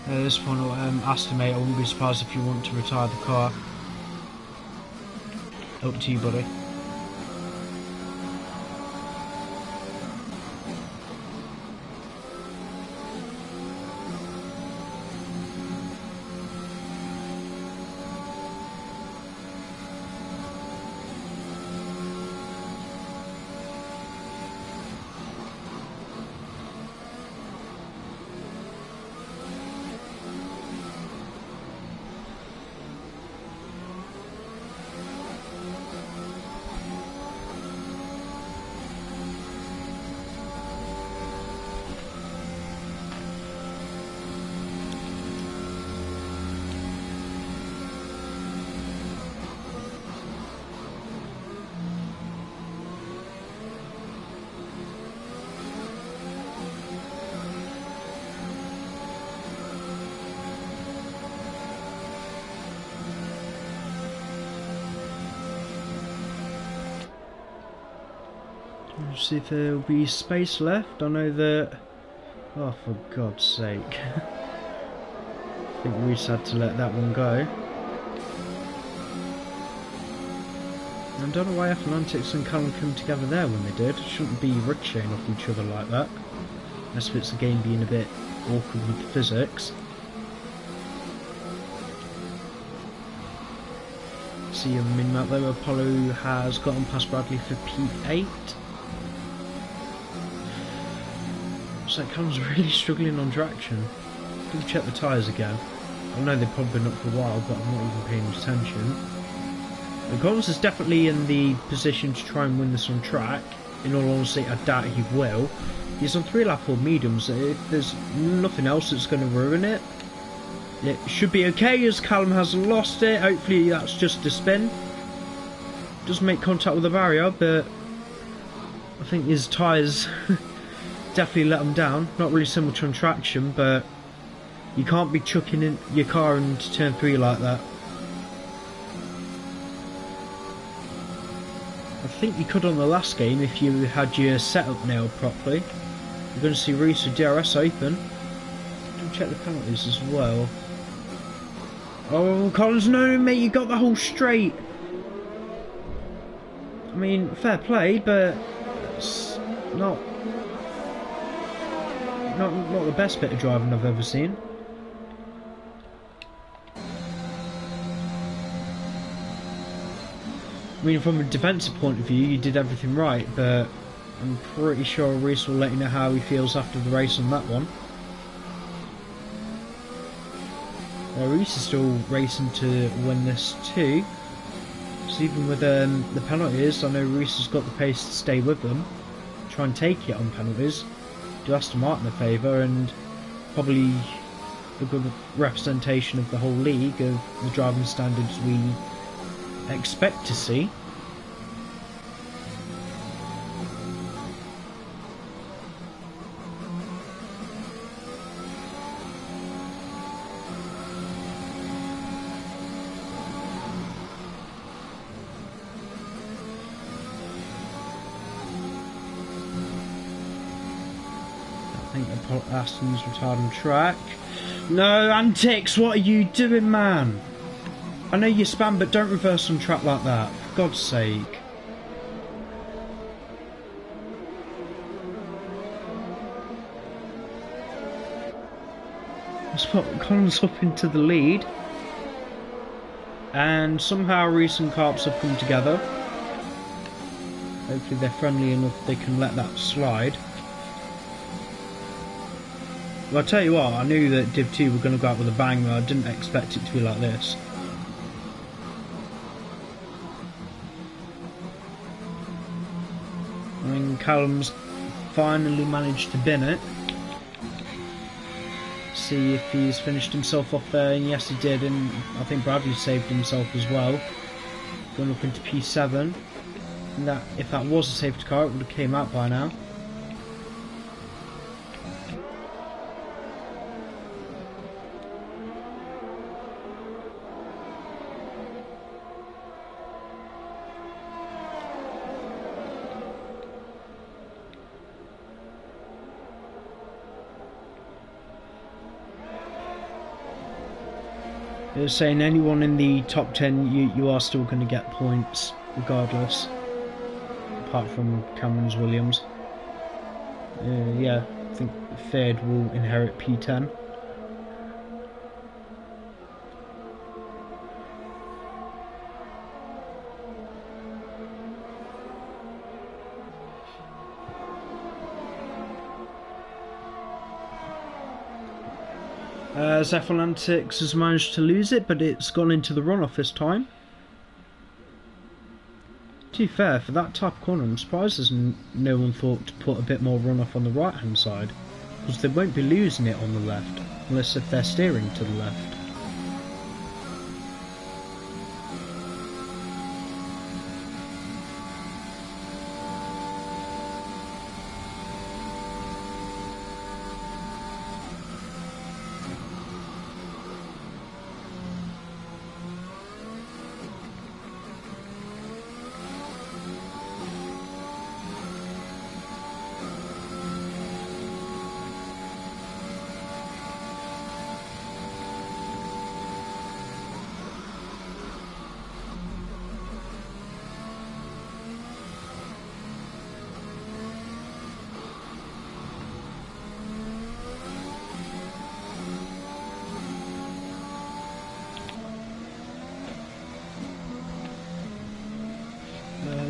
At this point, Aston, mate, I wouldn't be surprised if you want to retire the car. Up to you, buddy. See if there will be space left. I know that. Oh, for God's sake! I think we just had to let that one go. I don't know why Atlantics and Callum came together there when they did. It shouldn't be ricocheting off each other like that. Unless if it's the game being a bit awkward with the physics. See on the mini-map though, Apollo has gotten past Bradley for P8. So Callum's really struggling on traction. Do check the tyres again. I know they've probably been up for a while, but I'm not even paying attention. Collins is definitely in the position to try and win this on track. In all honesty, I doubt he will. He's on 3-lap mediums. If there's nothing else that's going to ruin it, it should be okay, as Callum has lost it. Hopefully that's just a spin. Does make contact with the barrier, but I think his tyres definitely let him down. Not really so much on traction, but you can't be chucking in your car into turn 3 like that. I think you could on the last game if you had your setup nailed properly. You're going to see Reese with DRS open. Don't check the penalties as well. Oh, Collins, no, mate, you got the whole straight. I mean, fair play, but it's not the best bit of driving I've ever seen. I mean, from a defensive point of view, you did everything right, but I'm pretty sure Reese will let you know how he feels after the race on that one. Reese is still racing to win this too. So even with the penalties, I know Reese has got the pace to stay with them. Try and take it on penalties. Do Aston Martin a favour, and probably a good representation of the whole league, of the driving standards we expect to see. I think Aston's retired on track. No, Antics, what are you doing, man? I know you spam, but don't reverse on track like that, for God's sake. Let's put Collins up into the lead. And somehow Reese and Carps have come together. Hopefully they're friendly enough they can let that slide. Well, I'll tell you what, I knew that Div 2 were going to go out with a bang, but I didn't expect it to be like this. I mean, Callum's finally managed to bin it. See if he's finished himself off there, and yes he did, and I think Bradley saved himself as well. Going up into P7. And that if that was a safety car, it would have came out by now. They're saying anyone in the top 10, you are still going to get points regardless, apart from Cameron's Williams. Yeah, I think third will inherit P10. Zephyr Antics has managed to lose it, but it's gone into the runoff this time. To be fair, for that type of corner, I'm surprised there's no one thought to put a bit more runoff on the right hand side, because they won't be losing it on the left, unless if they're steering to the left.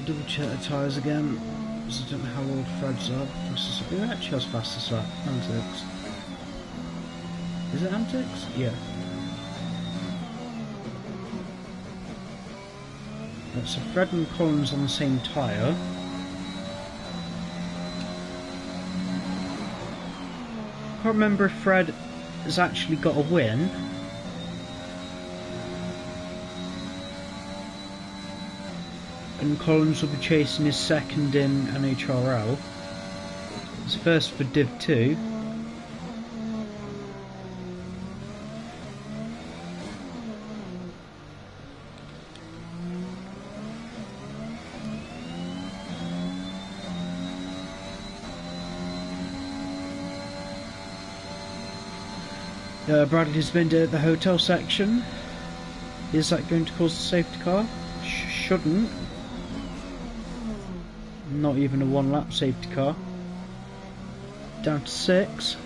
Double check the tyres again, because I don't know how old Fred's are. Who actually has fastest lap? Antics. Is it Antics? Yeah. Right, so Fred and Collins on the same tyre. I can't remember if Fred has actually got a win. And Collins will be chasing his second in Nhrl. His first for Div 2. Bradley's been at the hotel section. Is that going to cause a safety car? Shouldn't. Not even a one lap safety car. Down to 6.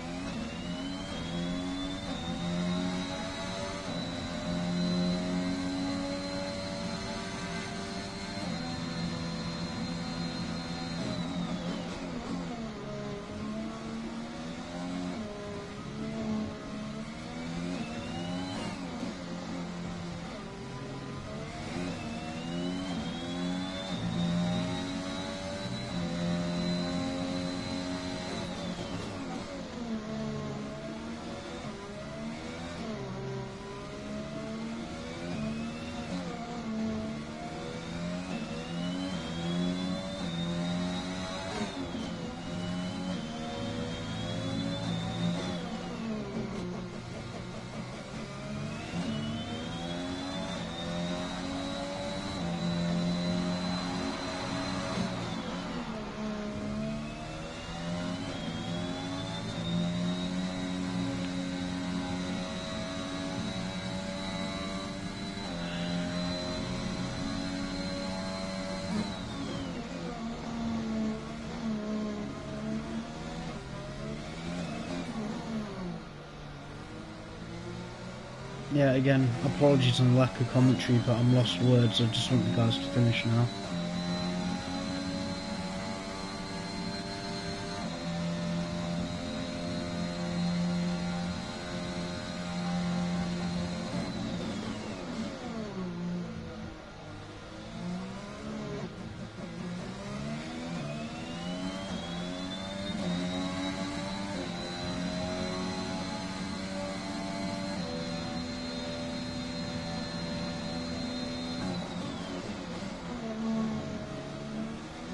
Yeah, again, apologies on the lack of commentary, but I'm lost for words. I just want you guys to finish now.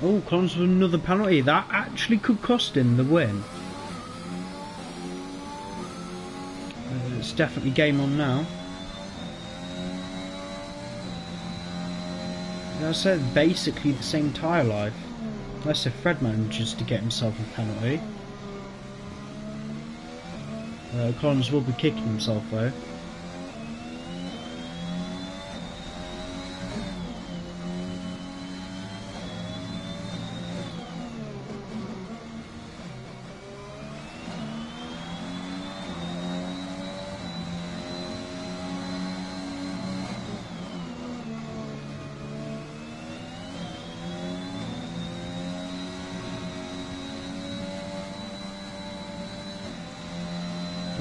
Oh, Collins with another penalty. That actually could cost him the win. It's definitely game on now. As I said, basically the same tyre life. Unless if Fred manages to get himself a penalty. Collins will be kicking himself though.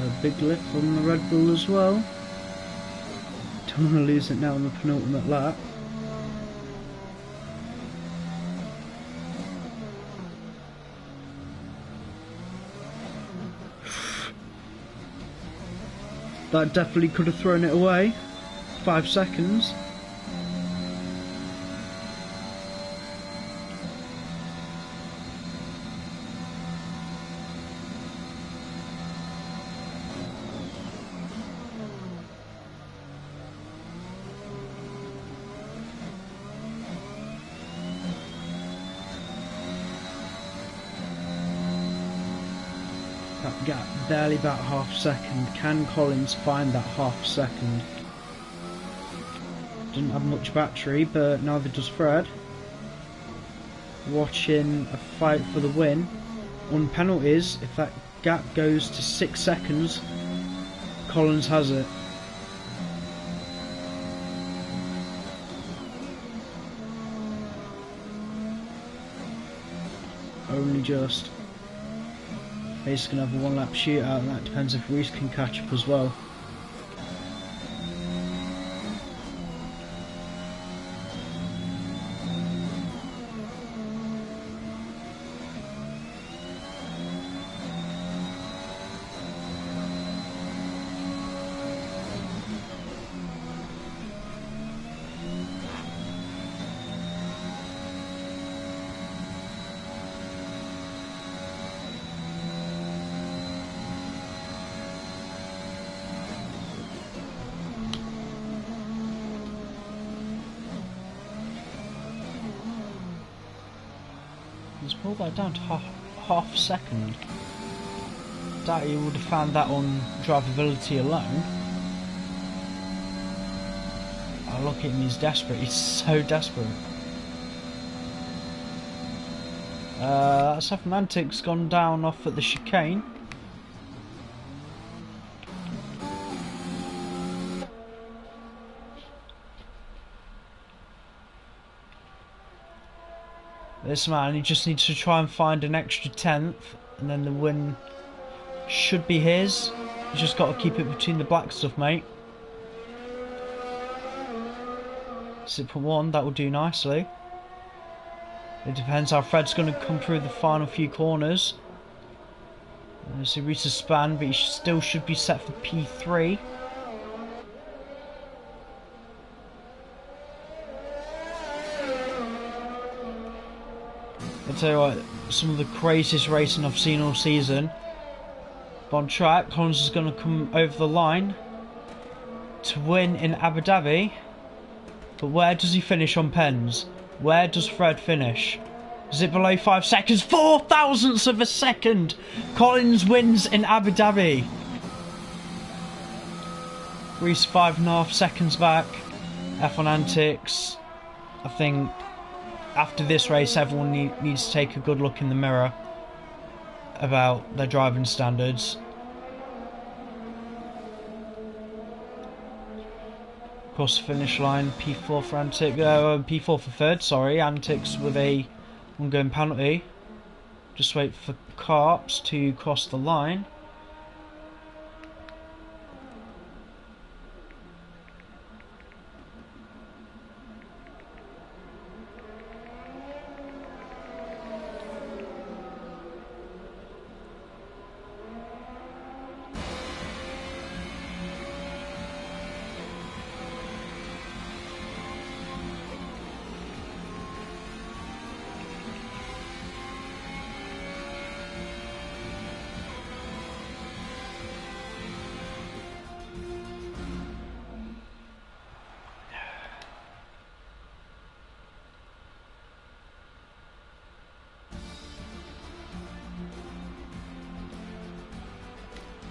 A big lift from the Red Bull as well. Don't want to lose it now on the penultimate lap. That definitely could have thrown it away. 5 seconds. That gap barely about half a second. Can Collins find that half a second? Didn't have much battery, but neither does Fred. Watching a fight for the win. On penalties, if that gap goes to 6 seconds, Collins has it. Only just. He's going to have a 1 lap shootout, and that depends if Reese can catch up as well. He's pulled that down to half a second. Doubt he would have found that on drivability alone. Oh, look at him, he's desperate. He's so desperate. Atlantic's gone down off at the chicane. This man, he just needs to try and find an extra 10th, and then the win should be his. He's just got to keep it between the black stuff, mate. 6.1, that will do nicely. It depends how Fred's going to come through the final few corners. So he reaches a span, but he still should be set for P3. I'll tell you what, some of the craziest racing I've seen all season. But on track, Collins is going to come over the line to win in Abu Dhabi. But where does he finish on pens? Where does Fred finish? Is it below 5 seconds? 4 thousandths of a second! Collins wins in Abu Dhabi. Reese 5.5 seconds back. F1 Antics. I think after this race, everyone needs to take a good look in the mirror about their driving standards. Across the finish line, P4 for Antics, P4 for third, sorry, Antics with a ongoing penalty. Just wait for Carps to cross the line.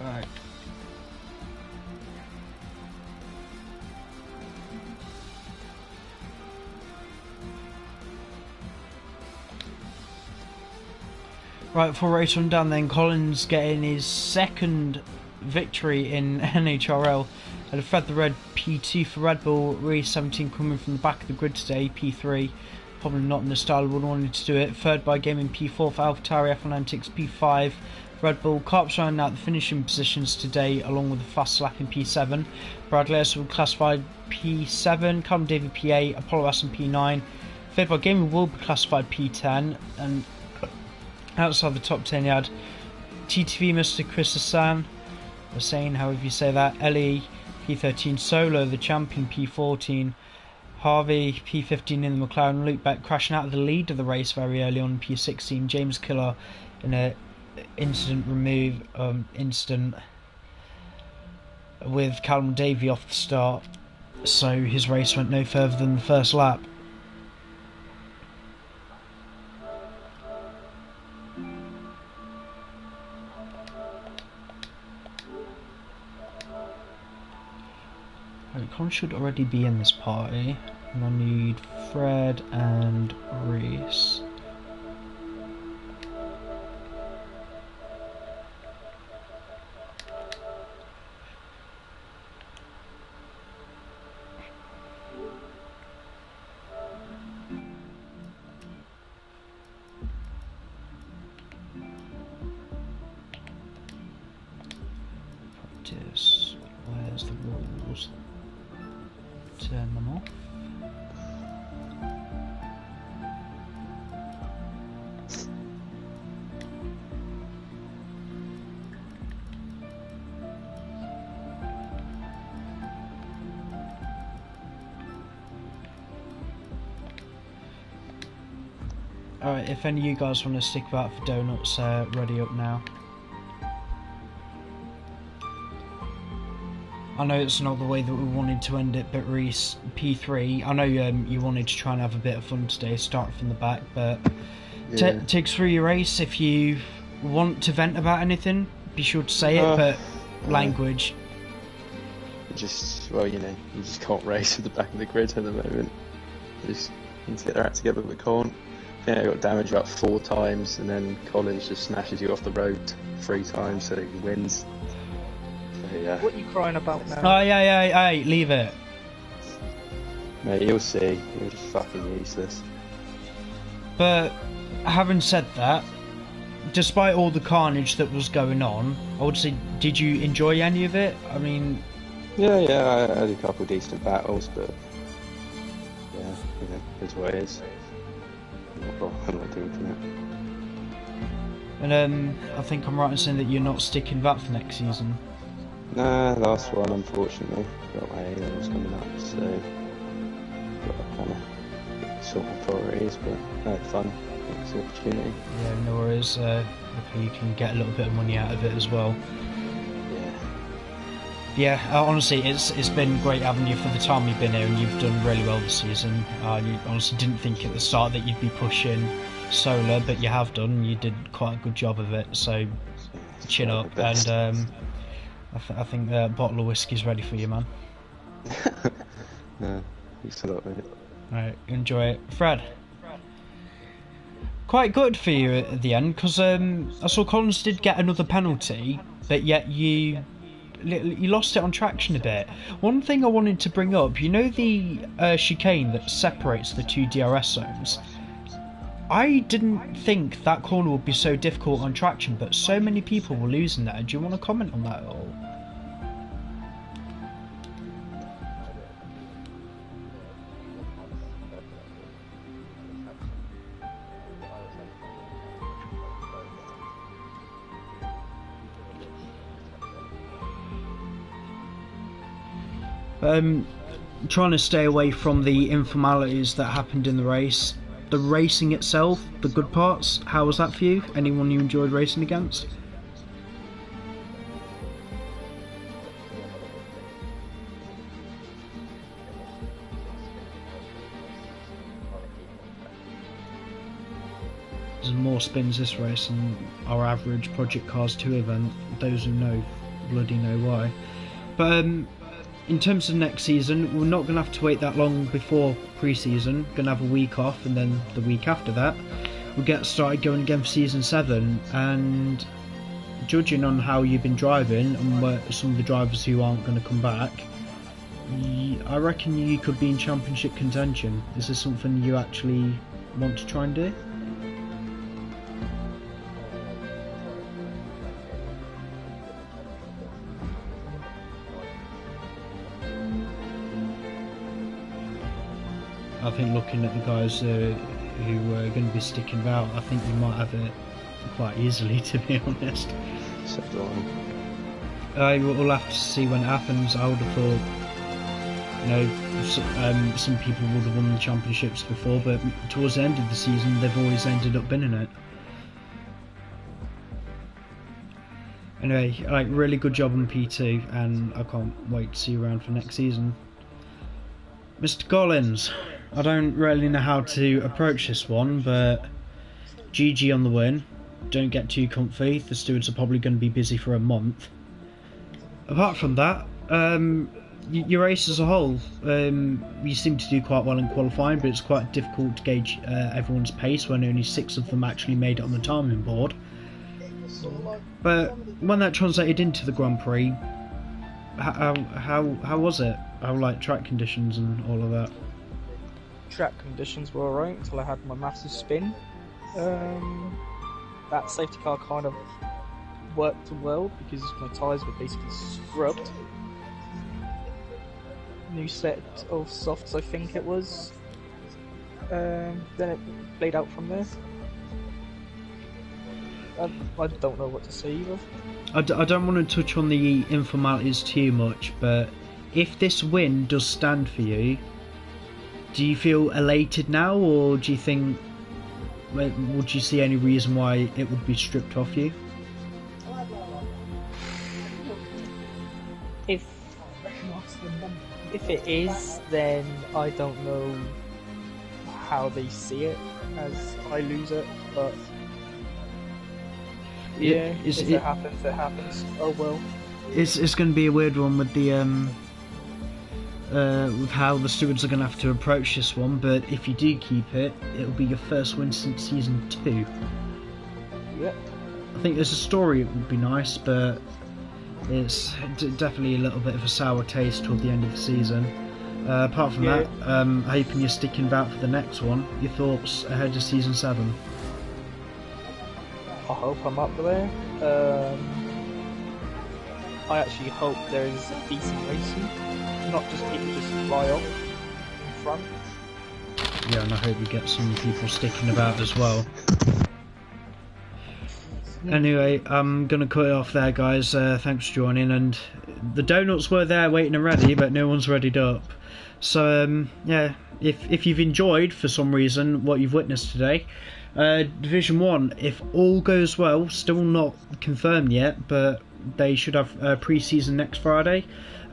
Right. Right, for race run down then, Collins getting his second victory in Nhrl. And Fred the Red P2 for Red Bull, race 17 coming from the back of the grid today, P3. Probably not in the style we wanted to do it. Third by Gaming P4 for AlphaTauri, F1 Antics P5. Red Bull, Carps rounding out the finishing positions today along with the fast lap in P7. Bradley will classified P7, Callum David P8, Apollo S and P9. Third by Gaming will be classified P10, and outside the top 10 you had TTV Mr. Chris Hassan, Hussein, however you say that, Ellie P13, Solo the champion P14, Harvey P15 in the McLaren, Luke Beck crashing out of the lead of the race very early on P16, James Killer in a incident with Callum Davey off the start, so his race went no further than the first lap. Con should already be in this party, and I need Fred and Reese. Practice. Where's the rules? Turn them off. Alright, if any of you guys want to stick about for donuts, ready up now. I know it's not the way that we wanted to end it, but Reese, P3, I know you wanted to try and have a bit of fun today, start from the back, but yeah. Take through your race. If you want to vent about anything, be sure to say it, but language. Just, well, you know, you just can't race at the back of the grid at the moment. Just need to get their act together, but can't. I think I got damaged about 4 times, and then Collins just smashes you off the road 3 times, so he wins. Yeah. What are you crying about now? Oh, yeah, leave it. Mate, you'll see. You're just fucking useless. But, having said that, despite all the carnage that was going on, I would say, did you enjoy any of it? I mean... Yeah, I had a couple of decent battles, but... Yeah, you know, it's what it is. I'm not doing for that. And I think I'm right in saying that you're not sticking that for next season. Nah, last one, unfortunately. Got my A-levels coming up, so got to kind of sort my priorities, but I had fun. It's an opportunity. Yeah, no worries. Hopefully you can get a little bit of money out of it as well. Yeah, honestly, it's been great having you for the time you've been here, and you've done really well this season. You honestly didn't think at the start that you'd be pushing solo, but you have done. You did quite a good job of it, so chin up, and I think a bottle of whiskey's ready for you, man. No, thanks a lot, mate. Alright, enjoy it. Fred? Quite good for you at the end, because I saw Collins did get another penalty, but yet you lost it on traction a bit. One thing I wanted to bring up, you know the chicane that separates the 2 DRS zones? I didn't think that corner would be so difficult on traction, but so many people were losing that. Do you want to comment on that at all? Trying to stay away from the informalities that happened in the race. The racing itself, the good parts, how was that for you? Anyone you enjoyed racing against? There's more spins this race than our average Project Cars 2 event. Those who know bloody know why. But in terms of next season, we're not going to have to wait that long before pre-season. Going to have a week off, and then the week after that we'll get started going again for season 7. And judging on how you've been driving and where some of the drivers who aren't going to come back, I reckon you could be in championship contention. Is this something you actually want to try and do? I think looking at the guys who are going to be sticking about, I think you might have it quite easily, to be honest. So do I. We'll have to see when it happens. I would have thought, you know, some people would have won the championships before, but towards the end of the season, they've always ended up winning it. Anyway, like, really good job on P2, and I can't wait to see you around for next season. Mr. Collins, I don't really know how to approach this one, but GG on the win. Don't get too comfy, the stewards are probably going to be busy for a month. Apart from that, your race as a whole, you seem to do quite well in qualifying, but it's quite difficult to gauge everyone's pace when only 6 of them actually made it on the timing board. But when that translated into the Grand Prix, how was it? How, like, track conditions and all of that? Track conditions were alright until I had my massive spin. That safety car kind of worked well because my tyres were basically scrubbed. New set of softs, I think it was. Then it played out from there. I don't know what to say either. I don't want to touch on the informalities too much, but if this win does stand for you, do you feel elated now, or do you think, would you see any reason why it would be stripped off you? If it is, then I don't know how they see it as I lose it, but yeah, if it happens, it happens. Oh well. It's going to be a weird one with the with how the stewards are going to have to approach this one, but if you do keep it, it'll be your first win since season 2. Yep. I think as a story it would be nice, but it's definitely a little bit of a sour taste toward the end of the season. Apart from that, hoping you're sticking about for the next one. Your thoughts ahead of season 7? I hope I'm up there. I actually hope there is decent racing, not just people just fly off in front. Yeah, and I hope we get some people sticking about as well. Anyway, I'm going to cut it off there, guys. Thanks for joining, and the donuts were there waiting and ready, but no one's readied up. So, yeah, if you've enjoyed, for some reason, what you've witnessed today, Division 1, if all goes well, still not confirmed yet, but they should have pre-season next Friday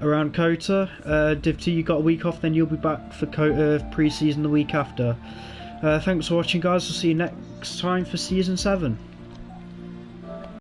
around COTA. Div 2, you got a week off, then you'll be back for COTA pre-season the week after. Thanks for watching, guys. We'll see you next time for season 7.